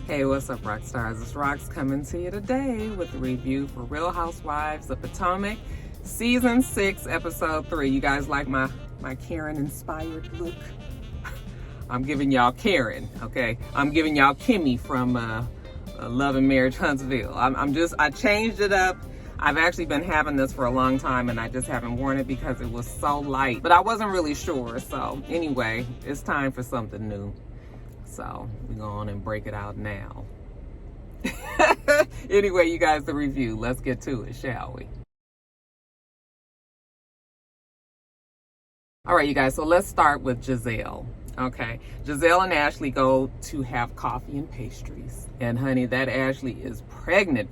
Hey, what's up, Roxstars? It's Rox coming to you today with a review for Real Housewives of Potomac, Season 6, Episode 3. You guys like my Karen-inspired look? I'm giving y'all Karen, okay? I'm giving y'all Kimmy from Love and Marriage Huntsville. I changed it up. I've actually been having this for a long time and I just haven't worn it because it was so light. But I wasn't really sure, so anyway, it's time for something new. So we're going on and break it out now. Anyway, you guys, the review. Let's get to it, shall we? All right, you guys, so let's start with Gizelle. Okay, Gizelle and Ashley go to have coffee and pastries. And honey, that Ashley is pregnant.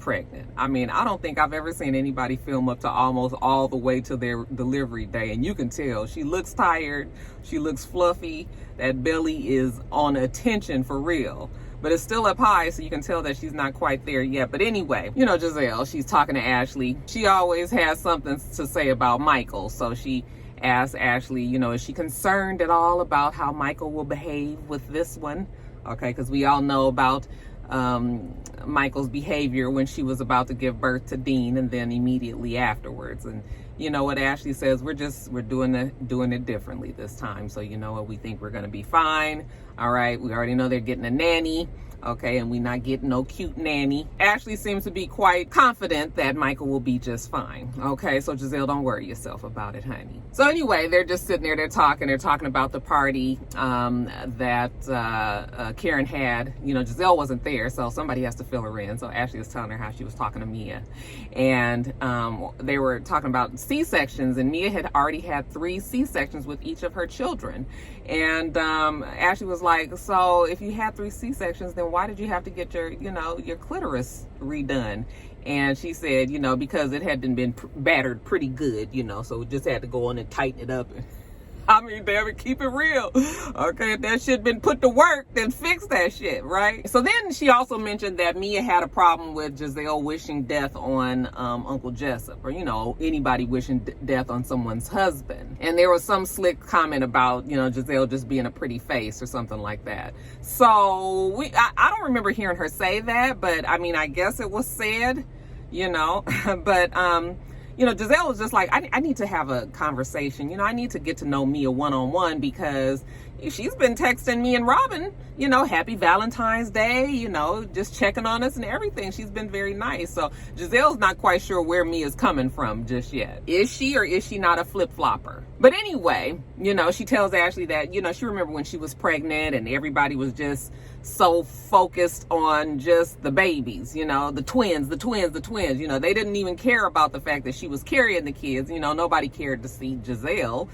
I mean, I don't think I've ever seen anybody film up to almost all the way to their delivery day. And you can tell she looks tired. She looks fluffy. That belly is on attention for real. But it's still up high, so you can tell that she's not quite there yet. But anyway, you know, Gizelle, she's talking to Ashley. She always has something to say about Michael. So she asked Ashley, you know, is she concerned at all about how Michael will behave with this one? Okay, because we all know about Michael's behavior when she was about to give birth to Dean and then immediately afterwards. And you know what Ashley says, we're doing it differently this time. So you know what, we think we're going to be fine. All right, we already know they're getting a nanny. Okay, and we're not getting no cute nanny. Ashley seems to be quite confident that Michael will be just fine. Okay, so Gizelle, don't worry yourself about it, honey. So anyway, they're just sitting there, they're talking about the party that Karen had. You know, Gizelle wasn't there, so somebody has to fill her in. So Ashley was telling her how she was talking to Mia. And they were talking about C-sections, and Mia had already had 3 C-sections with each of her children. And Ashley was like, so if you had 3 C-sections, then why did you have to get your clitoris redone? And she said, you know, because it had been battered pretty good, you know, so we just had to go on and tighten it up. I mean, damn it, keep it real. Okay, if that shit been put to work, then fix that shit, right? So then she also mentioned that Mia had a problem with Gizelle wishing death on Uncle Jessup, or, you know, anybody wishing death on someone's husband. And there was some slick comment about, you know, Gizelle just being a pretty face or something like that. So I don't remember hearing her say that, but I mean, I guess it was said, you know, but you know, Gizelle was just like, I need to have a conversation. You know, I need to get to know Mia one-on-one because she's been texting me and Robyn, you know, happy Valentine's Day, you know, just checking on us and everything. She's been very nice. So Gizelle's not quite sure where Mia's coming from just yet. Is she or is she not a flip-flopper? But anyway, you know, she tells Ashley that, you know, she remember when she was pregnant and everybody was just so focused on just the babies, you know, the twins, you know, they didn't even care about the fact that she was carrying the kids. You know, nobody cared to see Gizelle.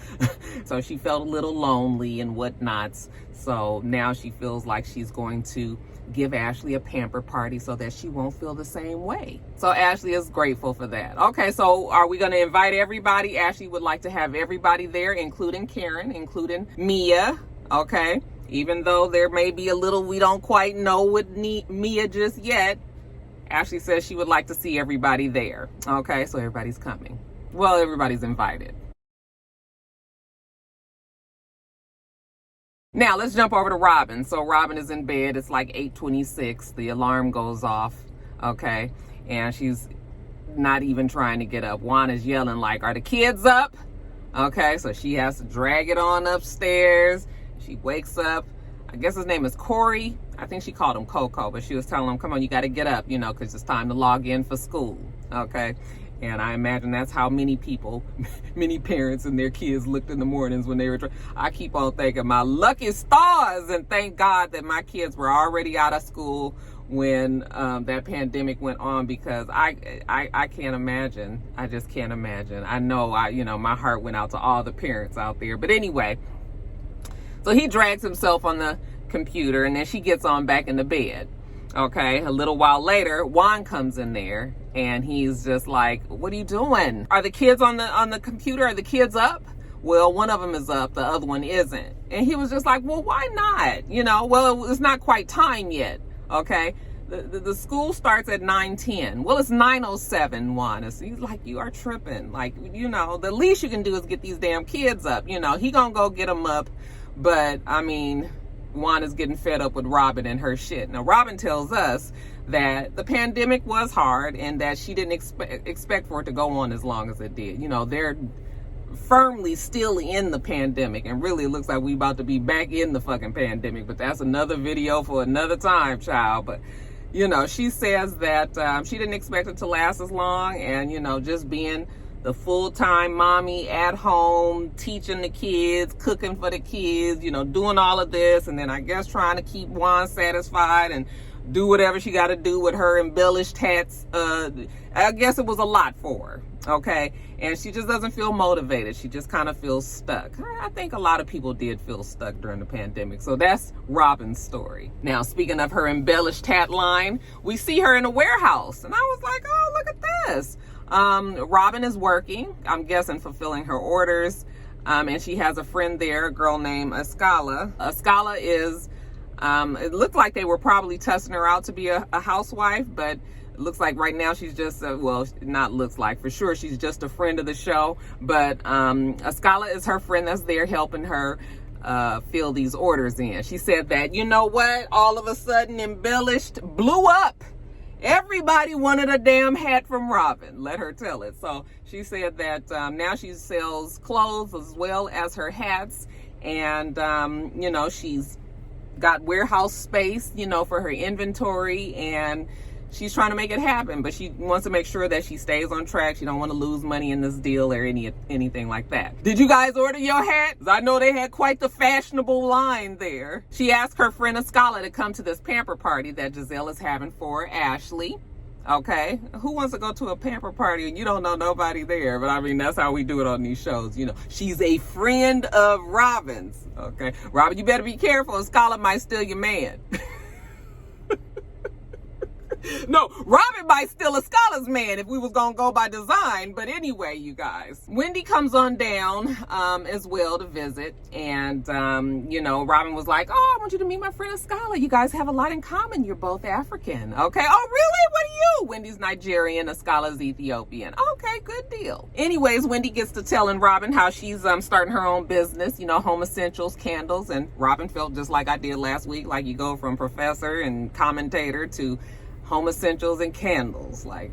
So she felt a little lonely and whatnot. So now she feels like she's going to give Ashley a pamper party so that she won't feel the same way. So Ashley is grateful for that. Okay, so are we going to invite everybody? Ashley would like to have everybody there, including Karen, including Mia. Okay. Even though there may be a little we don't quite know with Mia just yet, Ashley says she would like to see everybody there. Okay, so everybody's coming. Well, everybody's invited. Now, let's jump over to Robyn. So Robyn is in bed. It's like 8:26. The alarm goes off, okay? And she's not even trying to get up. Juan is yelling like, are the kids up? Okay, so she has to drag it on upstairs. She wakes up. I guess his name is Corey. I think she called him Coco, but she was telling him, come on, you got to get up, you know, because it's time to log in for school. Okay. And I imagine that's how many people, many parents and their kids looked in the mornings when they were I keep on thinking my lucky stars, and thank God that my kids were already out of school when that pandemic went on, because I can't imagine. I just can't imagine. I know, you know, my heart went out to all the parents out there. But anyway, so he drags himself on the computer and then she gets on back in the bed. Okay, a little while later, Juan comes in there and he's just like, what are you doing? Are the kids on the computer? Are the kids up? Well, one of them is up, the other one isn't. And he was just like, well, why not? You know, well, it's not quite time yet. Okay, the school starts at 9:10. Well, it's 9:07, Juan. He's like, you are tripping. Like, you know, the least you can do is get these damn kids up. You know, he gonna go get them up. But I mean, Juan is getting fed up with Robyn and her shit. Now, Robyn tells us that the pandemic was hard and that she didn't expect for it to go on as long as it did. You know, they're firmly still in the pandemic, and really it looks like we about to be back in the fucking pandemic, but that's another video for another time, child. But you know, she says that she didn't expect it to last as long, and you know, just being the full-time mommy at home, teaching the kids, cooking for the kids, you know, doing all of this, and then I guess trying to keep Juan satisfied and do whatever she got to do with her embellished hats. I guess it was a lot for her, okay? And she just doesn't feel motivated. She just kind of feels stuck. I think a lot of people did feel stuck during the pandemic. So that's Robyn's story. Now, speaking of her embellished hat line, we see her in a warehouse. And I was like, oh, look at this. Robyn is working, I'm guessing fulfilling her orders. And she has a friend there, a girl named Escala. Escala is... it looked like they were probably testing her out to be a housewife, but it looks like right now she's just, well, not looks like, for sure she's just a friend of the show. But Escala is her friend that's there helping her fill these orders in. She said that, you know what, all of a sudden Embellished blew up. Everybody wanted a damn hat from Robyn. Let her tell it. So she said that now she sells clothes as well as her hats. And, you know, she's got warehouse space, you know, for her inventory, and she's trying to make it happen, but she wants to make sure that she stays on track. She don't want to lose money in this deal or anything like that. Did you guys order your hat? I know they had quite the fashionable line there. She asked her friend Escala to come to this pamper party that Gizelle is having for Ashley. Okay, who wants to go to a pamper party and you don't know nobody there? But I mean, that's how we do it on these shows. You know, she's a friend of Robyn's. Okay, Robyn, you better be careful. Escala might steal your man. No, Robyn might steal Escala's man if we was gonna go by design. But anyway, you guys, Wendy comes on down as well to visit, and you know, Robyn was like, oh, I want you to meet my friend Escala. You guys have a lot in common. You're both African. Okay. Oh, really? What are you? Wendy's Nigerian, Escala's Ethiopian. Okay, good deal. Anyways, Wendy gets to telling Robyn how she's starting her own business, you know, home essentials, candles, and Robyn felt just like I did last week, like you go from professor and commentator to home essentials and candles. Like,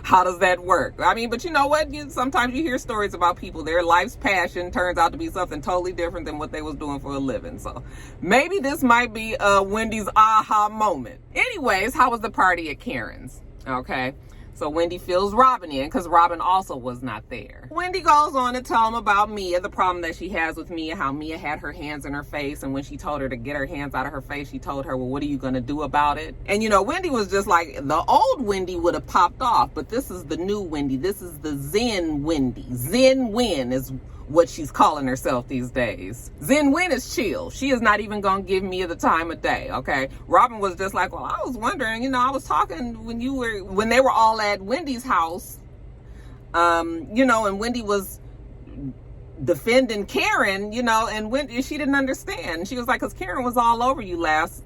how does that work? I mean, but you know what? Sometimes you hear stories about people, their life's passion turns out to be something totally different than what they was doing for a living. So maybe this might be Wendy's aha moment. Anyways, how was the party at Karen's? Okay. So Wendy fills Robyn in because Robyn also was not there. Wendy goes on to tell him about Mia, the problem that she has with Mia, how Mia had her hands in her face, and when she told her to get her hands out of her face, she told her, well, what are you going to do about it? And you know, Wendy was just like, the old Wendy would have popped off, but this is the new Wendy. This is the Zen Wendy. Zen Wen is what she's calling herself these days. Zen Wen is chill. She is not even gonna give Mia the time of day, okay? Robyn was just like, well, I was wondering, you know, I was talking when they were all at Wendy's house, you know, and Wendy was defending Karen, you know, and Wendy, she didn't understand. She was like, because Karen was all over you last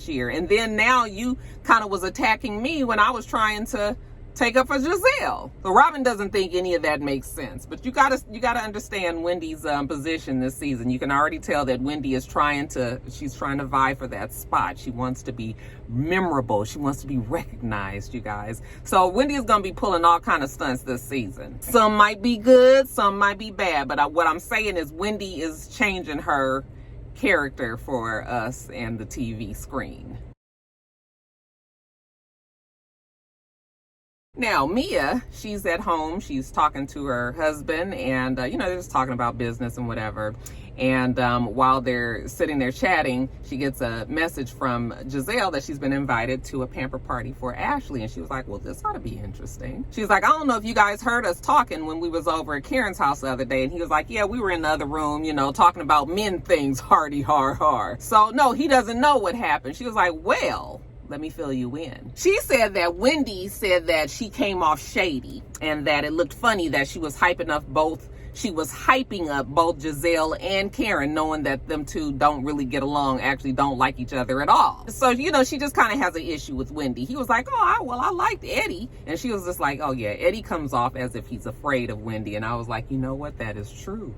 year, and then now you kind of was attacking me when I was trying to take up for Gizelle. So Robyn doesn't think any of that makes sense. But you gotta understand Wendy's position this season. You can already tell that Wendy is trying to vie for that spot. She wants to be memorable. She wants to be recognized, you guys. So Wendy is gonna be pulling all kind of stunts this season. Some might be good, some might be bad. But what I'm saying is Wendy is changing her character for us and the TV screen. Now, Mia, she's at home. She's talking to her husband, and, you know, they're just talking about business and whatever. And while they're sitting there chatting, she gets a message from Gizelle that she's been invited to a pamper party for Ashley. And she was like, well, this ought to be interesting. She's like, I don't know if you guys heard us talking when we was over at Karen's house the other day. And he was like, yeah, we were in the other room, you know, talking about men things, hardy har har. So, no, he doesn't know what happened. She was like, well, let me fill you in. She said that Wendy said that she came off shady and that it looked funny that she was hyping up both Gizelle and Karen, knowing that them two don't really get along, actually don't like each other at all. So, you know, she just kind of has an issue with Wendy. He was like, oh, I liked Eddie. And she was just like, oh yeah, Eddie comes off as if he's afraid of Wendy. And I was like, you know what? That is true.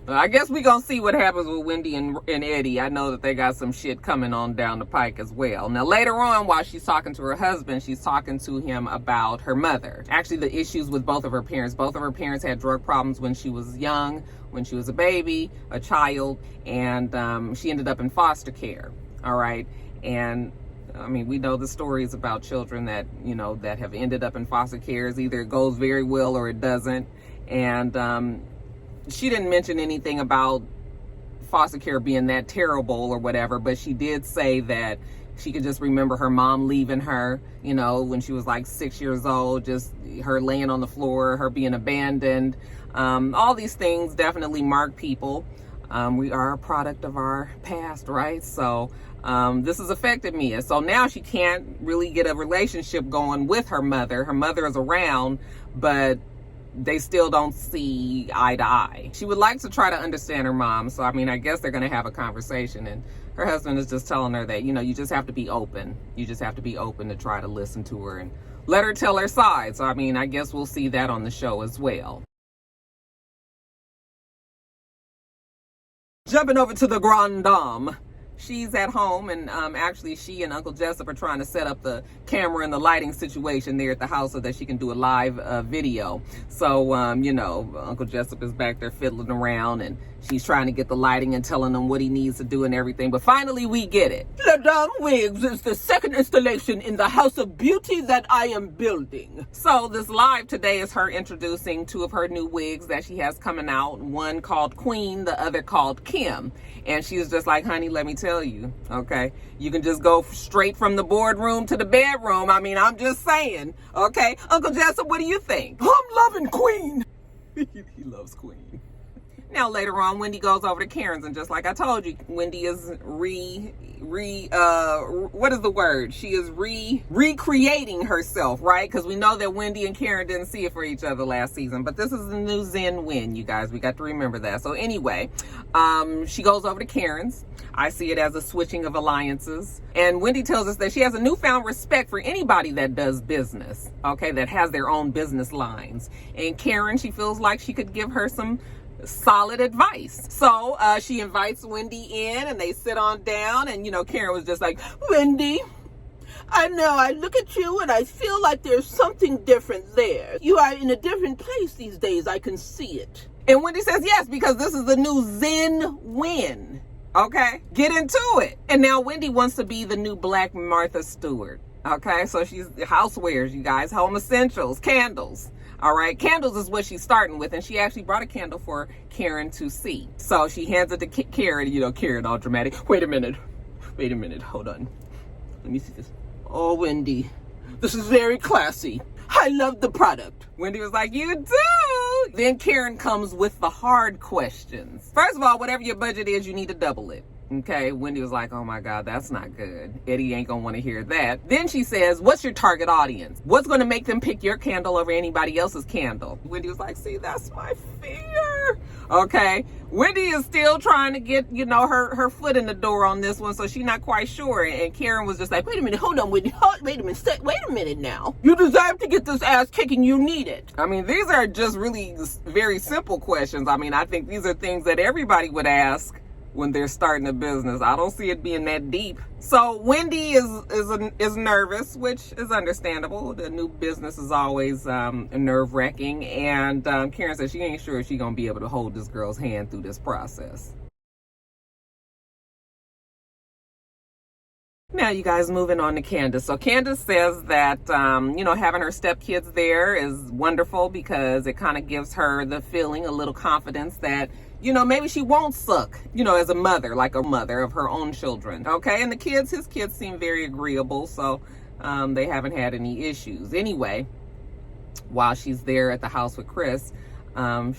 I guess we gonna see what happens with Wendy and Eddie. I know that they got some shit coming on down the pike as well. Now later on, while she's talking to her husband, she's talking to him about her mother. Actually, the issues with both of her parents. Both of her parents had drug problems when she was young, when she was a baby, a child, and she ended up in foster care. All right, and I mean, we know the stories about children that, you know, that have ended up in foster cares. Either it goes very well or it doesn't. And she didn't mention anything about foster care being that terrible or whatever, but she did say that she could just remember her mom leaving her, you know, when she was like 6 years old, just her laying on the floor, her being abandoned. All these things definitely mark people. We are a product of our past, right? So this has affected Mia. So now she can't really get a relationship going with her mother. Her mother is around, but they still don't see eye to eye. She would like to try to understand her mom. So, I mean, I guess they're going to have a conversation. And her husband is just telling her that, you know, you just have to be open. You just have to be open to try to listen to her and let her tell her side. So, I mean, I guess we'll see that on the show as well. Jumping over to the Grande Dame. She's at home, and actually she and Uncle Jessup are trying to set up the camera and the lighting situation there at the house so that she can do a live video. So, you know, Uncle Jessup is back there fiddling around, and she's trying to get the lighting and telling him what he needs to do and everything. But finally, we get it. La Dame Wigs is the second installation in the House of Beauty that I am building. So this live today is her introducing two of her new wigs that she has coming out. One called Queen, the other called Kim. And she was just like, honey, let me tell you, okay? You can just go straight from the boardroom to the bedroom. I mean, I'm just saying, okay? Uncle Jessup, what do you think? I'm loving Queen. He loves Queen. Now, later on, Wendy goes over to Karen's, and just like I told you, Wendy is what is the word? She is recreating herself, right? Because we know that Wendy and Karen didn't see it for each other last season, but this is the new Zen win, you guys. We got to remember that. So anyway, she goes over to Karen's. I see it as a switching of alliances. And Wendy tells us that she has a newfound respect for anybody that does business, okay, that has their own business lines. And Karen, she feels like she could give her some solid advice. So she invites Wendy in, and they sit on down, and, you know, Karen was just like, Wendy, I know, I look at you and I feel like there's something different there. You are in a different place these days. I can see it. And Wendy says, yes, because this is the new Zen win. Okay, get into it. And now Wendy wants to be the new Black Martha Stewart. Okay, so she's housewares, you guys, home essentials, candles. All right, candles is what she's starting with, and she actually brought a candle for Karen to see. So she hands it to Karen, you know, Karen all dramatic. Wait a minute, hold on. Let me see this. Oh, Wendy, this is very classy. I love the product. Wendy was like, you do? Then Karen comes with the hard questions. First of all, whatever your budget is, you need to double it. Okay, Wendy was like, oh my God, that's not good. Eddie ain't gonna want to hear that. Then she says, what's your target audience? What's gonna make them pick your candle over anybody else's candle? Wendy was like, see, that's my fear. Okay, Wendy is still trying to get, you know, her foot in the door on this one, so she's not quite sure. And Karen was just like, wait a minute, hold on, Wendy, wait a minute now. You deserve to get this ass kicking, you need it. I mean, these are just really very simple questions. I mean, I think these are things that everybody would ask when they're starting a business. I don't see it being that deep. So Wendy is nervous, which is understandable. The new business is always nerve-wracking, and Karen says she ain't sure if she's gonna be able to hold this girl's hand through this process. Now, you guys, moving on to Candace. So Candace says that, you know, having her stepkids there is wonderful because it kind of gives her the feeling, a little confidence that, you know, maybe she won't suck, you know, as a mother, like a mother of her own children. Okay, and his kids seem very agreeable, so they haven't had any issues. Anyway, while she's there at the house with Chris,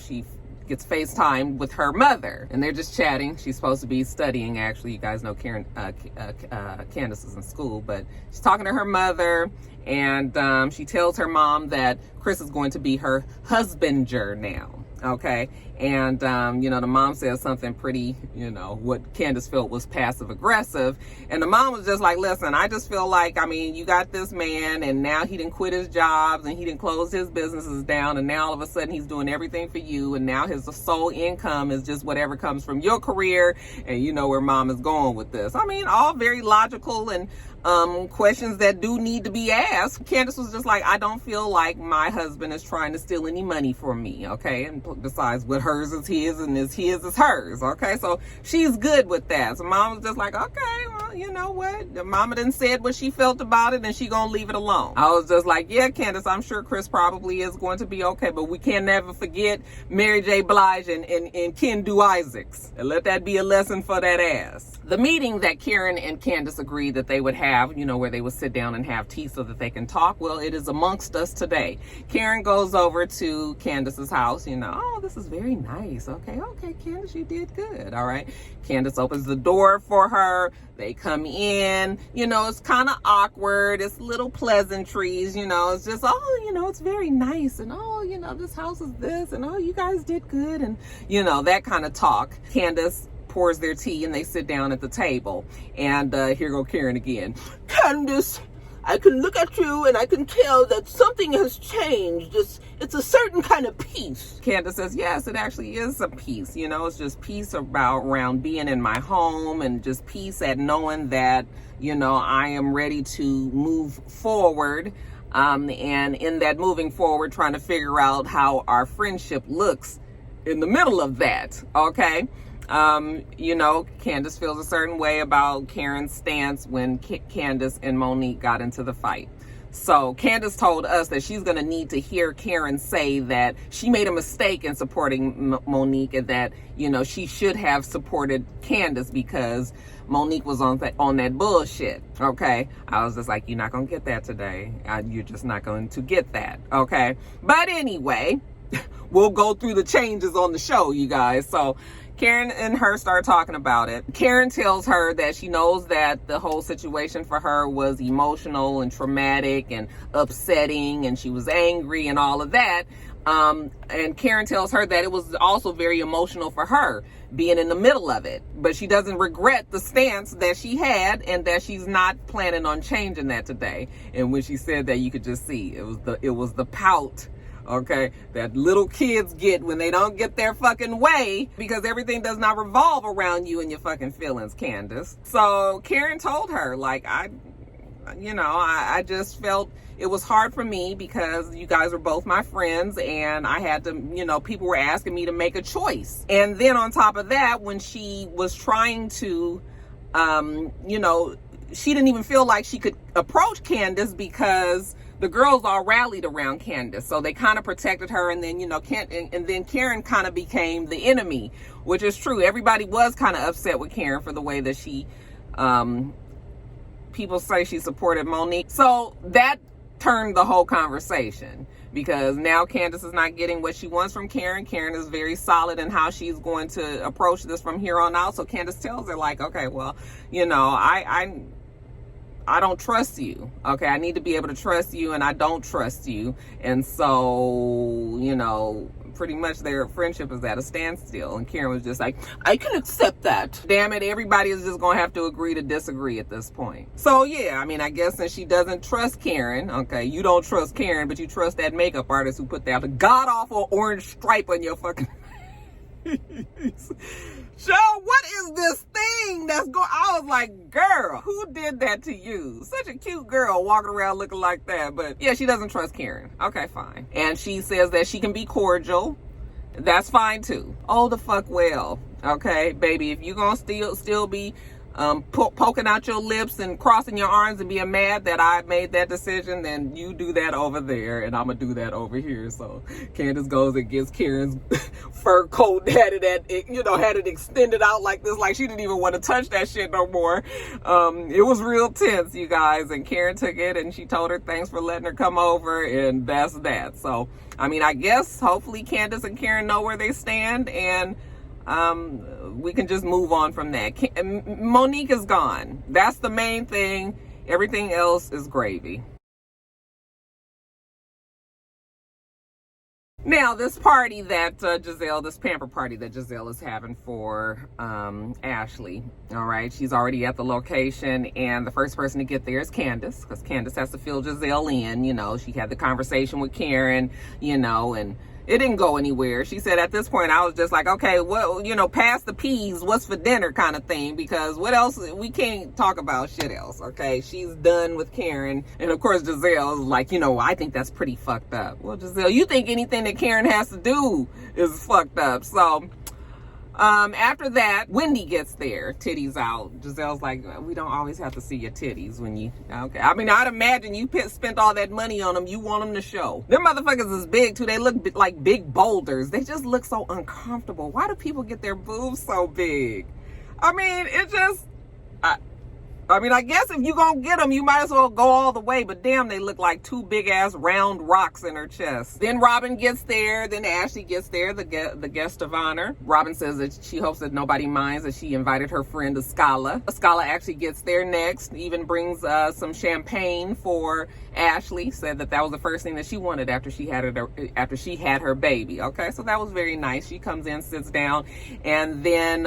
she gets FaceTime with her mother, and they're just chatting. She's supposed to be studying, actually. You guys know Candace is in school, but she's talking to her mother, and she tells her mom that Chris is going to be her husbander now. Okay. And, you know, the mom says something pretty, you know, what Candace felt was passive aggressive. And the mom was just like, listen, I just feel like, I mean, you got this man and now he didn't quit his jobs and he didn't close his businesses down. And now all of a sudden he's doing everything for you. And now his sole income is just whatever comes from your career. And you know where mom is going with this. I mean, all very logical and questions that do need to be asked. Candace was just like, I don't feel like my husband is trying to steal any money from me, okay? And besides, what hers is his and his is hers, okay? So she's good with that. So mom was just like, okay, well, you know what? The mama done said what she felt about it and she gonna leave it alone. I was just like, yeah, Candace, I'm sure Chris probably is going to be okay, but we can never forget Mary J. Blige and Ken Do Isaacs. And let that be a lesson for that ass. The meeting that Karen and Candace agreed that they would have, you know, where they would sit down and have tea so that they can talk, well, it is amongst us today. Karen goes over to Candace's house, you know, oh, this is very nice. Okay, Candace, you did good. All right. Candace opens the door for her. They come in, you know, it's kind of awkward. It's little pleasantries, you know, it's just, oh, you know, it's very nice. And, oh, you know, this house is this. And, oh, you guys did good. And, you know, that kind of talk. Candace pours their tea and they sit down at the table. And here go Karen again. Candace, I can look at you and I can tell that something has changed. It's a certain kind of peace. Candace says, yes, it actually is a peace. You know, it's just peace around being in my home and just peace at knowing that, you know, I am ready to move forward. And in that moving forward, trying to figure out how our friendship looks in the middle of that. Okay. You know, Candace feels a certain way about Karen's stance when Candace and Monique got into the fight. So Candace told us that she's going to need to hear Karen say that she made a mistake in supporting Monique and that, you know, she should have supported Candace because Monique was on that bullshit. Okay. I was just like, you're not going to get that today. You're just not going to get that. Okay. But anyway, we'll go through the changes on the show, you guys. So Karen and her start talking about it. Karen tells her that she knows that the whole situation for her was emotional and traumatic and upsetting, and she was angry and all of that. And Karen tells her that it was also very emotional for her being in the middle of it, but she doesn't regret the stance that she had and that she's not planning on changing that today. And when she said that, you could just see it was the pout, okay, that little kids get when they don't get their fucking way, because everything does not revolve around you and your fucking feelings, Candace. So Karen told her, like, I just felt it was hard for me because you guys were both my friends and I had to, you know, people were asking me to make a choice. And then on top of that, when she was trying to, you know, she didn't even feel like she could approach Candace because the girls all rallied around Candace. So they kind of protected her. And then, you know, and then Karen kind of became the enemy, which is true. Everybody was kind of upset with Karen for the way that she, people say she supported Monique. So that turned the whole conversation because now Candace is not getting what she wants from Karen. Karen is very solid in how she's going to approach this from here on out. So Candace tells her, like, okay, well, you know, I don't trust you. Okay, I need to be able to trust you and I don't trust you. And so, you know, pretty much their friendship is at a standstill. And Karen was just like, I can accept that. Damn it, everybody is just gonna have to agree to disagree at this point. So yeah, I mean, I guess since she doesn't trust Karen, okay, you don't trust Karen, but you trust that makeup artist who put that god-awful orange stripe on your fucking Joe, what is this thing that's going? I was like, girl, who did that to you? Such a cute girl walking around looking like that. But yeah, she doesn't trust Karen. Okay, fine. And she says that she can be cordial. That's fine too. Oh, the fuck well. Okay, baby, if you're gonna still be poking out your lips and crossing your arms and being mad that I made that decision, then you do that over there and I'm gonna do that over here. So Candace goes and gets Karen's fur coat, had it extended out like this, like she didn't even want to touch that shit no more. It was real tense, you guys, and Karen took it and she told her thanks for letting her come over, and that's that. So I mean, I guess hopefully Candace and Karen know where they stand, and we can just move on from that. Monique is gone. That's the main thing. Everything else is gravy. Now, this party that Gizelle, this pamper party that Gizelle is having for Ashley, all right, she's already at the location, and the first person to get there is Candace, because Candace has to fill Gizelle in. You know, she had the conversation with Karen, you know, and it didn't go anywhere. She said at this point, I was just like, okay, well, you know, pass the peas, what's for dinner kind of thing, because what else, we can't talk about shit else, okay? She's done with Karen, and of course Gizelle is like, you know, I think that's pretty fucked up. Well, Gizelle, you think anything that Karen has to do is fucked up. So after that, Wendy gets there, titties out. Giselle's like, we don't always have to see your titties when you, okay. I mean, I'd imagine you spent all that money on them. You want them to show. Them motherfuckers is big too. They look like big boulders. They just look so uncomfortable. Why do people get their boobs so big? I mean, it just, I mean, I guess if you gonna get them, you might as well go all the way, but damn, they look like two big ass round rocks in her chest. Then Robyn gets there, then Ashley gets there, the guest of honor. Robyn says that she hopes that nobody minds that she invited her friend Escala. Escala actually gets there next, even brings some champagne for Ashley, said that was the first thing that she wanted after she had her baby. Okay, so that was very nice. She comes in, sits down, and then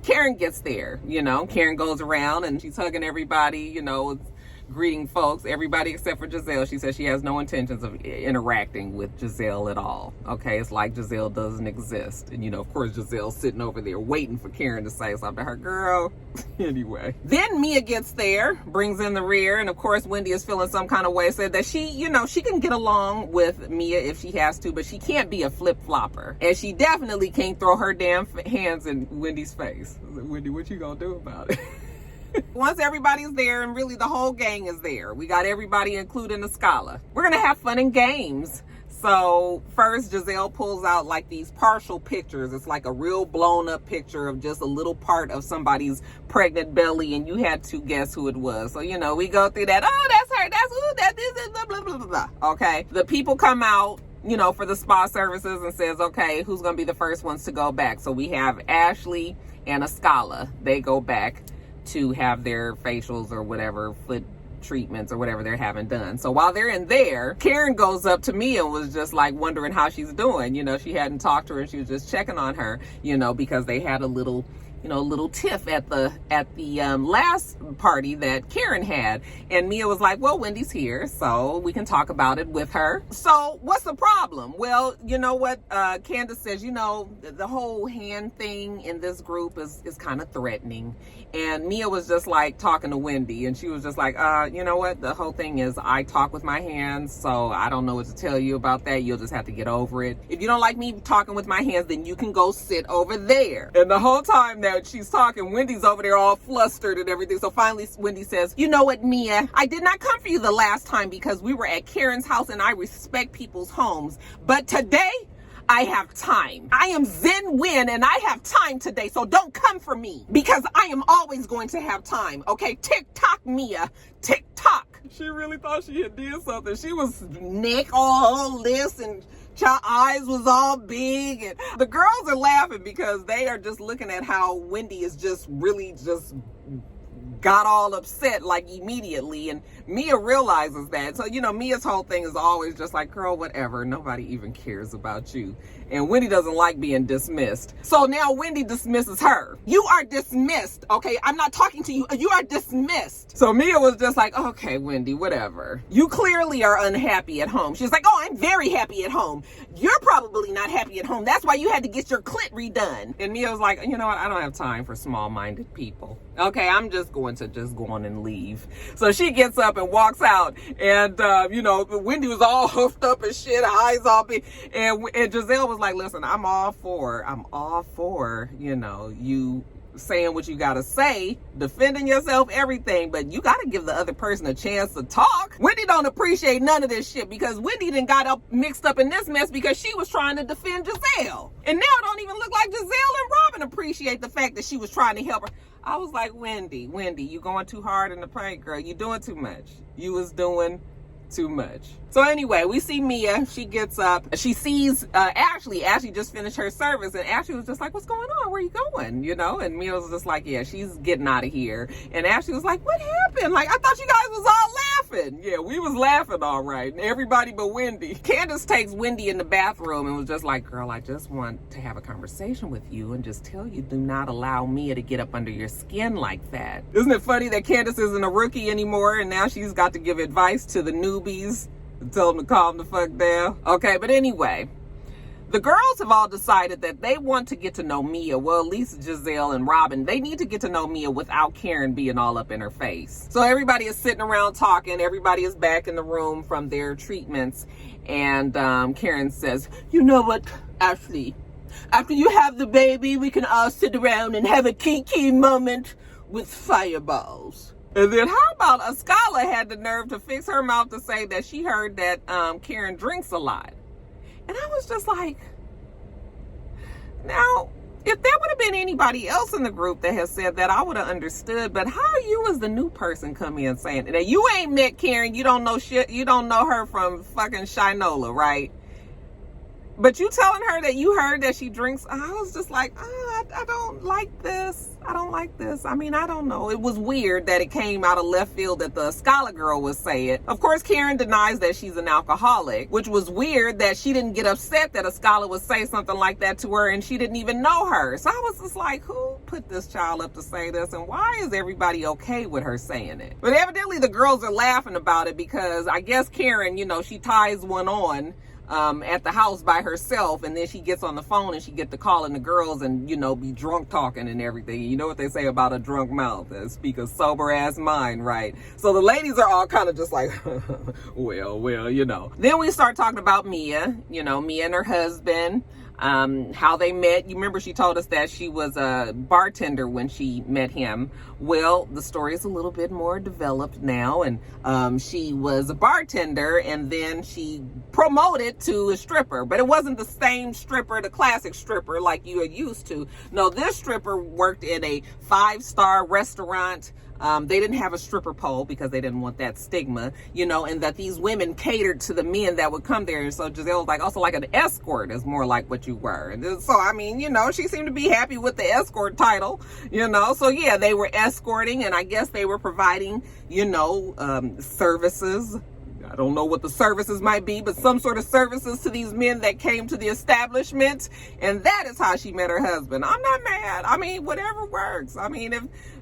Karen gets there. You know, Karen goes around and she's hugging everybody, you know, greeting folks, everybody except for Gizelle. She says she has no intentions of interacting with Gizelle at all. Okay, it's like Gizelle doesn't exist. And you know, of course, Giselle's sitting over there waiting for Karen to say something to her. Girl, anyway. Then Mia gets there, brings in the rear, and of course Wendy is feeling some kind of way, said that she, you know, she can get along with Mia if she has to, but she can't be a flip-flopper. And she definitely can't throw her damn hands in Wendy's face. I said, Wendy, what you gonna do about it? Once everybody's there, and really the whole gang is there, we got everybody, including Escala. We're gonna have fun and games. So first, Gizelle pulls out like these partial pictures. It's like a real blown up picture of just a little part of somebody's pregnant belly, and you had to guess who it was. So, you know, we go through that. Oh, that's her. That's who. That is. Blah, blah, blah, blah, blah. Okay. The people come out, you know, for the spa services and says, okay, who's gonna be the first ones to go back? So we have Ashley and Escala. They go back to have their facials or whatever, foot treatments or whatever they're having done. So while they're in there, Karen goes up to Mia and was just like wondering how she's doing. You know, she hadn't talked to her and she was just checking on her, you know, because they had a little, you know, little tiff at the last party that Karen had. And Mia was like, well, Wendy's here, so we can talk about it with her. So what's the problem? Well, you know what, Candace says, you know, the whole hand thing in this group is kind of threatening. And Mia was just like talking to Wendy, and she was just like, you know what, the whole thing is I talk with my hands, so I don't know what to tell you about that. You'll just have to get over it. If you don't like me talking with my hands, then you can go sit over there. And the whole time that she's talking, Wendy's over there all flustered and everything. So finally Wendy says, you know what, Mia, I did not come for you the last time because we were at Karen's house and I respect people's homes, but today I have time. I am Zen Win and I have time today, so don't come for me because I am always going to have time. Okay, tick tock, Mia, tick tock. She really thought she had did something. She was neck all this and her eyes was all big, and the girls are laughing because they are just looking at how Wendy is just really just got all upset like immediately, and Mia realizes that. So, you know, Mia's whole thing is always just like, girl, whatever, nobody even cares about you. And Wendy doesn't like being dismissed. So now Wendy dismisses her. You are dismissed, okay? I'm not talking to you. You are dismissed. So Mia was just like, okay, Wendy, whatever. You clearly are unhappy at home. She's like, oh, I'm very happy at home. You're probably not happy at home. That's why you had to get your clit redone. And Mia was like, you know what? I don't have time for small-minded people. Okay, I'm just going to just go on and leave. So she gets up and walks out, and you know, Wendy was all hoofed up and shit, eyes all big, and Gizelle was like, listen, I'm all for, you know, you saying what you gotta say, defending yourself, everything, but you gotta give the other person a chance to talk. Wendy don't appreciate none of this shit because Wendy done got up mixed up in this mess because she was trying to defend Gizelle. And now it don't even look like Gizelle and Robyn appreciate the fact that she was trying to help her. I was like, Wendy, you going too hard in the paint, girl. You doing too much. You was doing too much. So anyway, we see Mia. She gets up. She sees Ashley. Ashley just finished her service, and Ashley was just like, what's going on? Where are you going? You know? And Mia was just like, yeah, she's getting out of here. And Ashley was like, what happened? Like, I thought you guys was all laughing. Yeah, we was laughing all right. Everybody but Wendy. Candace takes Wendy in the bathroom and was just like, girl, I just want to have a conversation with you and just tell you, do not allow Mia to get up under your skin like that. Isn't it funny that Candace isn't a rookie anymore and now she's got to give advice to the newbies and tell them to calm the fuck down? Okay, but anyway, the girls have all decided that they want to get to know Mia. Well, at least Gizelle and Robyn, they need to get to know Mia without Karen being all up in her face. So everybody is sitting around talking. Everybody is back in the room from their treatments. And Karen says, you know what, Ashley? After you have the baby, we can all sit around and have a kiki moment with fireballs. And then how about Ascala had the nerve to fix her mouth to say that she heard that Karen drinks a lot. And I was just like, now, if there would have been anybody else in the group that has said that, I would have understood. But how you as the new person come in saying that? You ain't met Karen, you don't know shit, you don't know her from fucking Shinola, right? But you telling her that you heard that she drinks, I was just like, I don't like this. I don't like this. I mean, I don't know. It was weird that it came out of left field that the Scala girl would say it. Of course, Karen denies that she's an alcoholic, which was weird that she didn't get upset that a Scala would say something like that to her and she didn't even know her. So I was just like, who put this child up to say this and why is everybody okay with her saying it? But evidently the girls are laughing about it because I guess Karen, you know, she ties one on at the house by herself, and then she gets on the phone and she get to calling the girls and, you know, be drunk talking and everything. You know what they say about a drunk mouth, speak a sober ass mind, right? So the ladies are all kind of just like, well, you know. Then we start talking about Mia, you know, Mia and her husband, how they met. You remember she told us that she was a bartender when she met him. Well, the story is a little bit more developed now, and she was a bartender and then she promoted to a stripper, but it wasn't the same stripper, the classic stripper like you are used to. No, this stripper worked in a 5-star restaurant. They didn't have a stripper pole because they didn't want that stigma, you know, and that these women catered to the men that would come there. And so Gizelle was like, also like an escort is more like what you were. And so, I mean, you know, she seemed to be happy with the escort title, you know. So, yeah, they were escorting and I guess they were providing, you know, services. I don't know what the services might be, but some sort of services to these men that came to the establishment. And that is how she met her husband. I'm not mad. I mean, whatever works. I mean,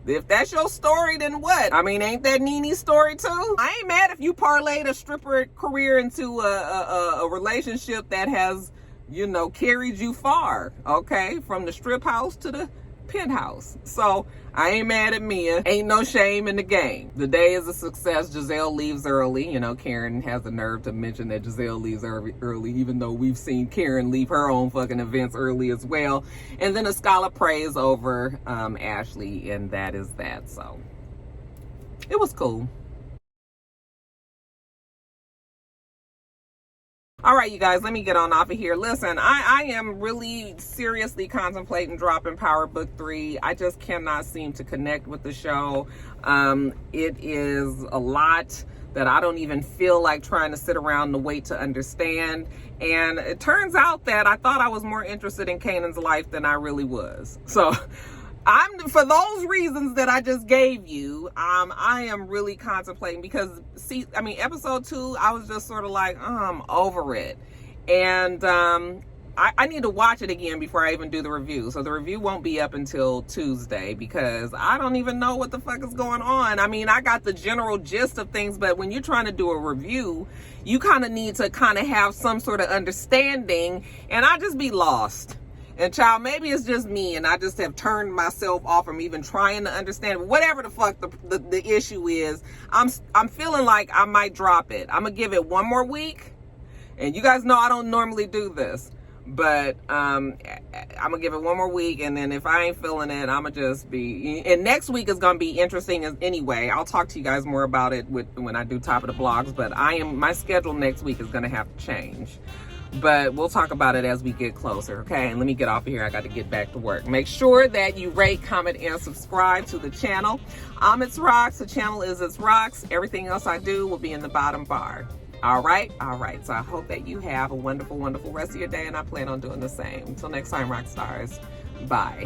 if that's your story, then what? I mean, ain't that Nene's story too? I ain't mad if you parlayed a stripper career into a relationship that has, you know, carried you far, okay? From the strip house to the penthouse. So I ain't mad at Mia. Ain't no shame in the game. The day is a success. Gizelle leaves early. You know, Karen has the nerve to mention that Gizelle leaves early, even though we've seen Karen leave her own fucking events early as well. And then Ascala prays over Ashley, and that is that. So it was cool. All right, you guys, let me get on off of here. Listen, I am really seriously contemplating dropping Power Book 3. I just cannot seem to connect with the show. It is a lot that I don't even feel like trying to sit around and wait to understand. And it turns out that I thought I was more interested in Kanan's life than I really was. So for those reasons that I just gave you, I am really contemplating because, see, I mean, episode 2, I was just sort of like, I'm over it. And I need to watch it again before I even do the review. So the review won't be up until Tuesday because I don't even know what the fuck is going on. I mean, I got the general gist of things, but when you're trying to do a review, you kind of need to kind of have some sort of understanding, and I just be lost. And child, maybe it's just me and I just have turned myself off from even trying to understand whatever the fuck the issue is. I'm feeling like I might drop it. I'm gonna give it one more week. And you guys know I don't normally do this, but I'm gonna give it one more week, and then if I ain't feeling it, I'm gonna just be, and next week is gonna be interesting anyway. I'll talk to you guys more about it when I do Top of the Blogs, but my schedule next week is gonna have to change. But we'll talk about it as we get closer, okay? And let me get off of here. I got to get back to work. Make sure that you rate, comment, and subscribe to the channel. I'm itsrox. The channel is itsrox. Everything else I do will be in the bottom bar. All right? All right. So I hope that you have a wonderful, wonderful rest of your day, and I plan on doing the same. Until next time, Roxstars. Bye.